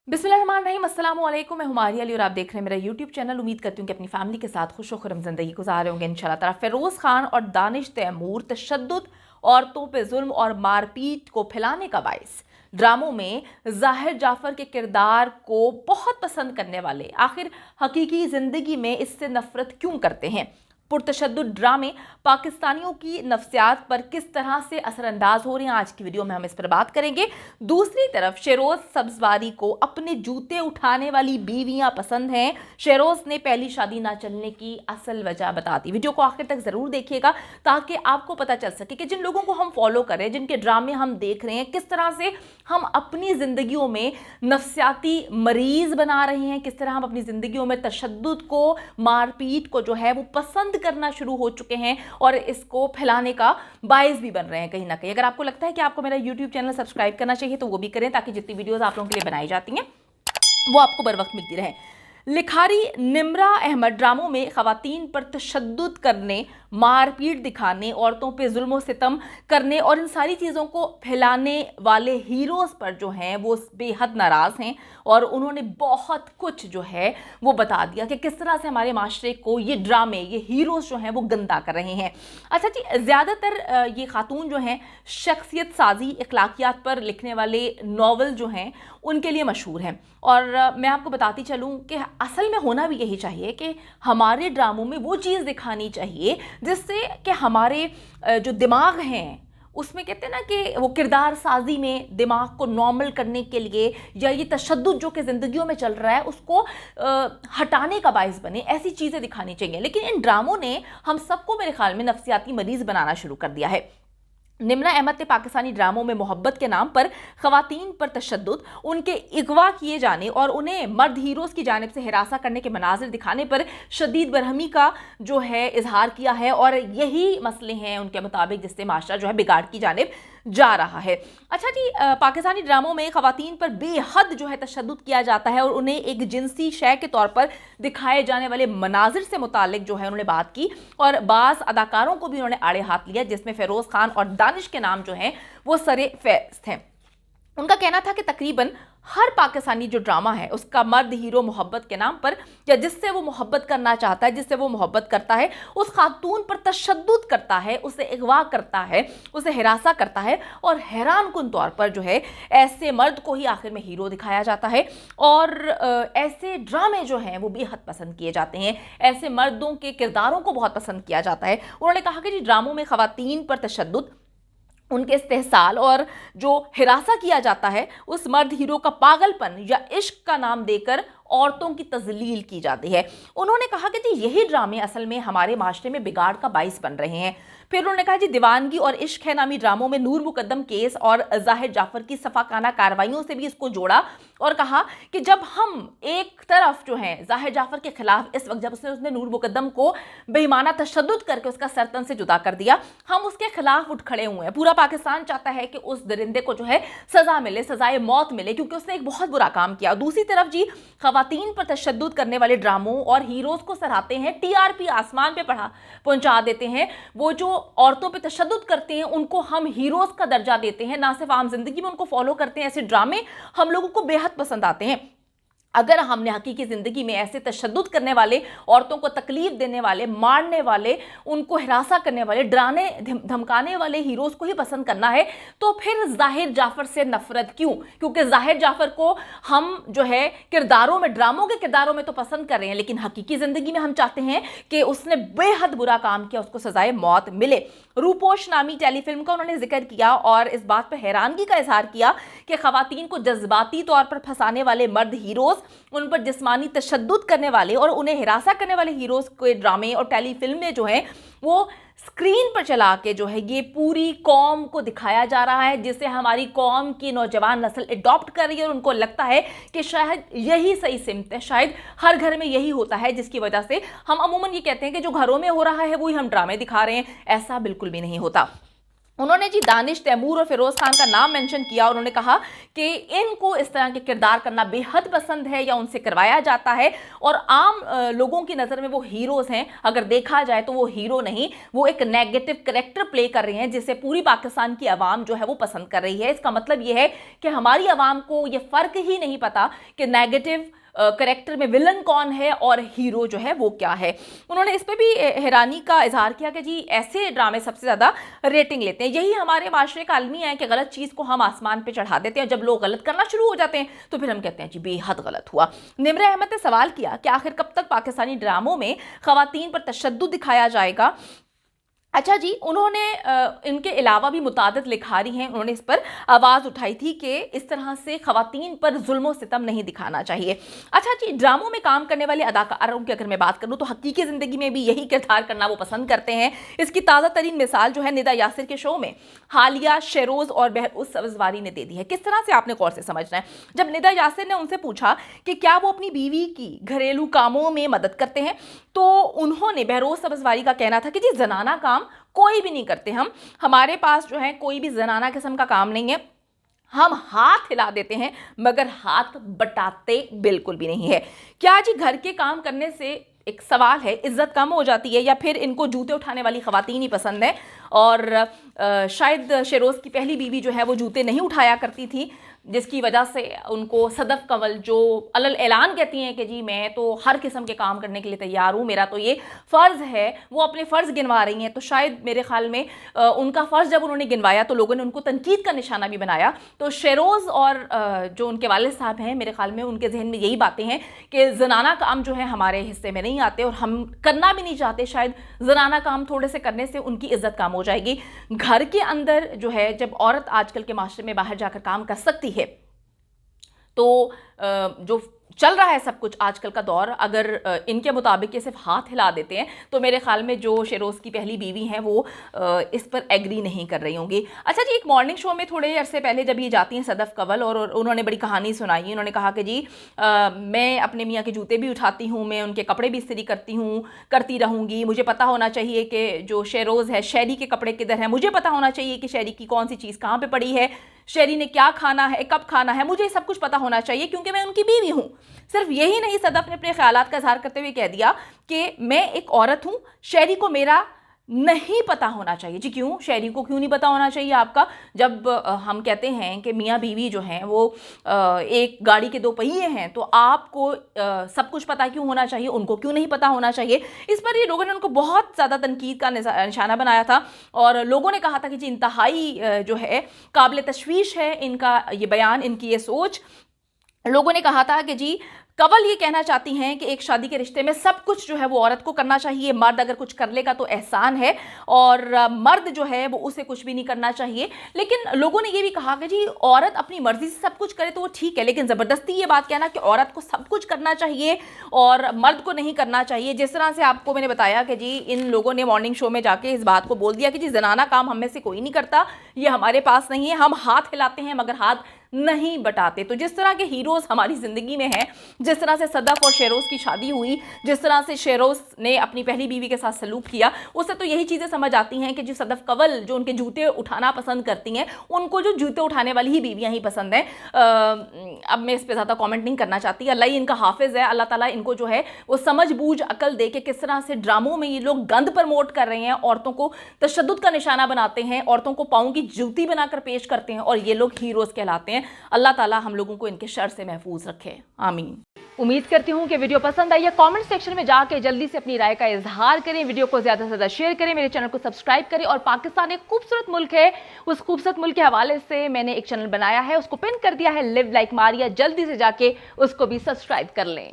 बिस्मिल्लाहिर्रहमानिर्रहीम, अस्सलाम वालेकुम। मैं हुमारी अली और आप देख रहे हैं मेरा यूट्यूब चैनल। उम्मीद करती हूँ कि अपनी फैमिली के साथ खुश खुरम ज़िंदगी गुजार रहे होंगे इंशाल्लाह ताला। फ़िरोज़ खान और दानिश तैमूर तशद्दुद, औरतों पे जुल्म और मारपीट को फैलाने का बाइस। ड्रामों में ज़ाहिर जाफ़र के किरदार को बहुत पसंद करने वाले आखिर हकीकी ज़िंदगी में इससे नफ़रत क्यों करते हैं? पुरतशद्दुद ड्रामे पाकिस्तानियों की नफ्सियात पर किस तरह से असरअंदाज हो रहे हैं, आज की वीडियो में हम इस पर बात करेंगे। दूसरी तरफ शेरोज़ सब्ज़वारी को अपने जूते उठाने वाली बीवियां पसंद हैं। शेरोज़ ने पहली शादी ना चलने की असल वजह बता दी। वीडियो को आखिर तक ज़रूर देखिएगा ताकि आपको पता चल सके कि जिन लोगों को हम फॉलो कर रहे हैं, जिनके ड्रामे हम देख रहे हैं, किस तरह से हम अपनी ज़िंदगियों में नफ्सियाती मरीज़ बना रहे हैं, किस तरह हम अपनी ज़िंदगियों में तशद्दुद को, मारपीट को जो है वो पसंद करना शुरू हो चुके हैं और इसको फैलाने का बायस भी बन रहे हैं कहीं ना कहीं। अगर आपको लगता है कि आपको मेरा यूट्यूब चैनल सब्सक्राइब करना चाहिए तो वो भी करें ताकि जितनी वीडियोस आप लोगों के लिए बनाई जाती हैं वो आपको बर वक्त मिलती रहे। लिखारी निम्रा अहमद ड्रामों में खवातीन पर तशद्दुद करने, मारपीट दिखाने, औरतों पे जुल्म सितम करने और इन सारी चीज़ों को फैलाने वाले हीरोज़ पर जो हैं वो बेहद नाराज़ हैं और उन्होंने बहुत कुछ जो है वो बता दिया कि किस तरह से हमारे माशरे को ये ड्रामे, ये हीरोज़ जो हैं वो गंदा कर रहे हैं। अच्छा जी, ज़्यादातर ये खातून जो हैं शख्सियत साजी, अखलाकियात पर लिखने वाले नावल जो हैं उनके लिए मशहूर हैं और मैं आपको बताती चलूँ कि असल में होना भी यही चाहिए कि हमारे ड्रामों में वो चीज़ दिखानी चाहिए जिससे कि हमारे जो दिमाग हैं उसमें कहते हैं ना कि वो किरदार साजी में दिमाग को नॉर्मल करने के लिए या ये तशद्दुद जो कि ज़िंदगियों में चल रहा है उसको हटाने का बायस बने, ऐसी चीज़ें दिखानी चाहिए। लेकिन इन ड्रामों ने हम सबको मेरे ख्याल में नफ्सियाती मरीज़ बनाना शुरू कर दिया है। निम्रा अहमद ने पाकिस्तानी ड्रामों में मोहब्बत के नाम पर खवातीन पर तशद्दुद, उनके अगवा किए जाने और उन्हें मर्द हीरोज़ की जानिब से हिरासा करने के मनाजिर दिखाने पर शदीद बरहमी का जो है इजहार किया है और यही मसले हैं उनके मुताबिक जिससे माशरा जो है बिगाड़ की जानिब जा रहा है। अच्छा जी, पाकिस्तानी ड्रामों में खवातीन पर बेहद जो है तशद्दुद किया जाता है और उन्हें एक जिनसी शय के तौर पर दिखाए जाने वाले मनाजिर से मुतालिक जो है उन्होंने बात की और बाज़ अदाकारों को भी उन्होंने आड़े हाथ लिया, जिसमें फ़िरोज़ खान और दानिश के नाम जो हैं वो सरे फहरिस्त हैं। उनका कहना था कि तकरीबन हर पाकिस्तानी जो ड्रामा है उसका मर्द हीरो मोहब्बत के नाम पर या जिससे वो मोहब्बत करना चाहता है, जिससे वो मोहब्बत करता है, उस खातून पर तशद्दुद करता है, उसे अगवा करता है, उसे हिरासा करता है और हैरान कुन तौर पर जो है ऐसे मर्द को ही आखिर में हीरो दिखाया जाता है और ऐसे ड्रामे जो हैं वो बेहद पसंद किए जाते हैं, ऐसे मर्दों के किरदारों को बहुत पसंद किया जाता है। उन्होंने कहा कि जी ड्रामों में खवातीन पर तशद्दुद, उनके इस्तेहसाल और जो हिरासा किया जाता है, उस मर्द हीरो का पागलपन या इश्क का नाम देकर औरतों की तजलील की जाती है। उन्होंने कहा कि जी यही ड्रामे असल में हमारे माशरे में बिगाड़ का बाइस बन रहे हैं। फिर उन्होंने कहा जी दीवानगी और इश्क है नामी ड्रामों में नूर मुकद्दम केस और ज़ाहिर जाफ़र की सफ़ाकाना कार्रवाइयों से भी इसको जोड़ा और कहा कि जब हम एक तरफ जो है ज़ाहिर जाफ़र के खिलाफ इस वक्त जब उसने नूर मुकद्दम को बेईमाना तशद्दुद करके उसका सरतन से जुदा कर दिया, हम उसके खिलाफ उठ खड़े हुए हैं। पूरा पाकिस्तान चाहता है कि उस दरिंदे को जो है सज़ा मिले, सज़ाए मौत मिले, क्योंकि उसने एक बहुत बुरा काम किया। दूसरी तरफ जी खवातीन पर तशद्दुद करने वाले ड्रामों और हीरोज़ को सराहते हैं, टीआरपी आसमान पे पहुंचा देते हैं। वो जो औरतों पे तशद्दुद करते हैं उनको हम हीरोज़ का दर्जा देते हैं, ना सिर्फ आम जिंदगी में उनको फॉलो करते हैं। ऐसे ड्रामे हम लोगों को बेहद पसंद आते हैं। अगर हमने हकीकी ज़िंदगी में ऐसे तशद्दुद करने वाले, औरतों को तकलीफ देने वाले, मारने वाले, उनको हिरासा करने वाले, डराने धमकाने वाले हीरोज़ को ही पसंद करना है तो फिर ज़ाहिर जाफ़र से नफ़रत क्यों? क्योंकि ज़ाहिर जाफ़र को हम जो है किरदारों में, ड्रामों के किरदारों में तो पसंद कर रहे हैं, लेकिन हकीकी ज़िंदगी में हम चाहते हैं कि उसने बेहद बुरा काम किया, उसको सज़ाए मौत मिले। रूपोश नामी टेलीफिल्म का उन्होंने जिक्र किया और इस बात पर हैरानगी का इजहार किया कि खवातीन को जज्बाती तौर पर फंसाने वाले मर्द हीरोज़, उन पर जिस्मानी तशद्दुद करने वाले और उन्हें हिरासा करने वाले हीरोज़ के ड्रामे और टेलीफिल्में जो हैं वो स्क्रीन पर चला के जो है ये पूरी कौम को दिखाया जा रहा है, जिसे हमारी कौम की नौजवान नस्ल अडॉप्ट कर रही है और उनको लगता है कि शायद यही सही सिमत है, शायद हर घर में यही होता है, जिसकी वजह से हम अमूमन ये कहते हैं कि जो घरों में हो रहा है वही हम ड्रामे दिखा रहे हैं। ऐसा बिल्कुल भी नहीं होता। उन्होंने जी दानिश तैमूर और फिरोज खान का नाम मेंशन किया। उन्होंने कहा कि इनको इस तरह के किरदार करना बेहद पसंद है या उनसे करवाया जाता है और आम लोगों की नज़र में वो हीरोज़ हैं। अगर देखा जाए तो वो हीरो नहीं, वो एक नेगेटिव कैरेक्टर प्ले कर रहे हैं जिसे पूरी पाकिस्तान की आवाम जो है वो पसंद कर रही है। इसका मतलब ये है कि हमारी आवाम को ये फ़र्क ही नहीं पता कि नेगेटिव करेक्टर में विलन कौन है और हीरो जो है वो क्या है। उन्होंने इस पर भी हैरानी का इजहार किया कि जी ऐसे ड्रामे सबसे ज़्यादा रेटिंग लेते हैं। यही हमारे माशरे का अलमिया है कि गलत चीज़ को हम आसमान पे चढ़ा देते हैं, जब लोग गलत करना शुरू हो जाते हैं तो फिर हम कहते हैं जी बेहद गलत हुआ। निम्र अहमद ने सवाल किया कि आखिर कब तक पाकिस्तानी ड्रामों में ख़वातीन पर तशद्दुद दिखाया जाएगा। अच्छा जी, उन्होंने इनके अलावा भी मुतादिद लिखारी हैं, उन्होंने इस पर आवाज़ उठाई थी कि इस तरह से ख़वातीन पर जुल्म सितम नहीं दिखाना चाहिए। अच्छा जी, ड्रामों में काम करने वाले अदाकारों की अगर मैं बात करूँ तो हकीकी ज़िंदगी में भी यही किरदार करना वो पसंद करते हैं। इसकी ताज़ा तरीन मिसाल जो है निदा यासिर के शो में हालिया शेरोज़ और बहरोज़ सब्ज़वारी ने दे दी है। किस तरह से आपने गौर से समझना है। जब निदा यासिर ने उनसे पूछा कि क्या वो अपनी बीवी की घरेलू कामों में मदद करते हैं, तो उन्होंने बहरोज़ सब्ज़वारी का कहना था कि जी जनाना काम कोई भी नहीं करते, हमारे पास जो है कोई भी जनाना किस्म का काम नहीं है, हम हाथ हिला देते हैं मगर हाथ बटाते बिल्कुल भी नहीं है। क्या जी घर के काम करने से एक सवाल है इज्जत कम हो जाती है या फिर इनको जूते उठाने वाली खवातीन ही पसंद है? और शायद शेरोज़ की पहली बीवी जो है वो जूते नहीं उठाया करती थी, जिसकी वजह से उनको सदफ कंवल जो अलल ऐलान कहती हैं कि जी मैं तो हर किस्म के काम करने के लिए तैयार हूँ, मेरा तो ये फ़र्ज़ है, वो अपने फ़र्ज़ गिनवा रही हैं। तो शायद मेरे ख़्याल में उनका फ़र्ज़ जब उन्होंने गिनवाया तो लोगों ने उनको तनकीद का निशाना भी बनाया। तो शेरोज़ और जो उनके वालिद साहब हैं, मेरे ख़्याल में उनके जहन में यही बातें हैं कि ज़नाना काम जो है हमारे हिस्से में नहीं आते और हम करना भी नहीं चाहते। शायद ज़नाना काम थोड़े से करने से उनकी इज़्ज़त कम हो जाएगी। घर के अंदर जो है जब औरत आजकल के माशरे में बाहर जाकर काम कर सकती है तो जो चल रहा है सब कुछ आजकल का दौर, अगर इनके मुताबिक ये सिर्फ हाथ हिला देते हैं तो मेरे ख्याल में जो शेरोज़ की पहली बीवी हैं वो इस पर एग्री नहीं कर रही होंगी। अच्छा जी, एक मॉर्निंग शो में थोड़े अरसे पहले जब ये जाती हैं सदफ कंवल और उन्होंने बड़ी कहानी सुनाई। उन्होंने कहा कि जी मैं अपने मियाँ के जूते भी उठाती हूँ, मैं उनके कपड़े भी इस्त्री करती हूँ, करती रहूँगी। मुझे पता होना चाहिए कि जो शेरोज़ है शहरी के कपड़े किधर हैं, मुझे पता होना चाहिए कि शहरी की कौन सी चीज़ कहाँ पर पड़ी है, शहरी ने क्या खाना है, कब खाना है, मुझे सब कुछ पता होना चाहिए क्योंकि मैं उनकी बीवी हूँ। सिर्फ यही नहीं, सदफ ने अपने ख्यालात का इजहार करते हुए कह दिया कि मैं एक औरत हूँ, शहरी को मेरा नहीं पता होना चाहिए। जी क्यों? शहरी को क्यों नहीं पता होना चाहिए आपका? जब हम कहते हैं कि मियाँ बीवी जो हैं वो एक गाड़ी के दो पहिए हैं, तो आपको सब कुछ पता क्यों होना चाहिए, उनको क्यों नहीं पता होना चाहिए? इस पर ये लोगों ने उनको बहुत ज़्यादा तनकीद का निशाना बनाया था और लोगों ने कहा था कि जी इंतहाई जो है काबिल तशवीश है इनका ये बयान, इनकी ये सोच। लोगों ने कहा था कि जी कंवल ये कहना चाहती हैं कि एक शादी के रिश्ते में सब कुछ जो है वो औरत को करना चाहिए, मर्द अगर कुछ कर लेगा तो एहसान है और मर्द जो है वो उसे कुछ भी नहीं करना चाहिए। लेकिन लोगों ने ये भी कहा कि जी औरत अपनी मर्जी से सब कुछ करे तो वो ठीक है, लेकिन ज़बरदस्ती ये बात कहना कि औरत को सब कुछ करना चाहिए और मर्द को नहीं करना चाहिए। जिस तरह से आपको मैंने बताया कि जी इन लोगों ने मॉर्निंग शो में जाके इस बात को बोल दिया कि जी जनाना काम हम में से कोई नहीं करता, ये हमारे पास नहीं है, हम हाथ हिलाते हैं मगर हाथ नहीं बटाते। तो जिस तरह के हीरोज़ हमारी ज़िंदगी में हैं, जिस तरह से सदफ और शेरोज़ की शादी हुई, जिस तरह से शेरोज़ ने अपनी पहली बीवी के साथ सलूक किया, उससे तो यही चीज़ें समझ आती हैं कि जो सदफ कंवल जो उनके जूते उठाना पसंद करती हैं, उनको जो जूते उठाने वाली ही बीवियां ही पसंद हैं। अब मैं इस पर ज़्यादा कॉमेंट नहीं करना चाहती। अल्लाह ही इनका हाफिज़ है, अल्लाह ताला इनको जो है वो समझ बूझ अकल दे के किस तरह से ड्रामों में ये लोग गंद प्रमोट कर रहे हैं, औरतों को तशद्दुद का निशाना बनाते हैं, औरतों को पाँव की जूती बनाकर पेश करते हैं और ये लोग हीरोज़ कहलाते हैं। अल्लाह ताला हम लोगों को इनके शर से महफूज रखे, आमीन। उम्मीद करती हूँ कि वीडियो पसंद आई है। कमेंट सेक्शन में जाके जल्दी से अपनी राय का इजहार करें, वीडियो को ज़्यादा से ज़्यादा शेयर करें, मेरे चैनल को सब्सक्राइब करें और पाकिस्तान एक खूबसूरत मुल्क है, उस खूबसूरत मुल्क के हवाले से मैंने एक चैनल बनाया है, उसको पिन कर दिया है, लिव लाइक मारिया, जल्दी से जाके उसको भी सब्सक्राइब कर लें।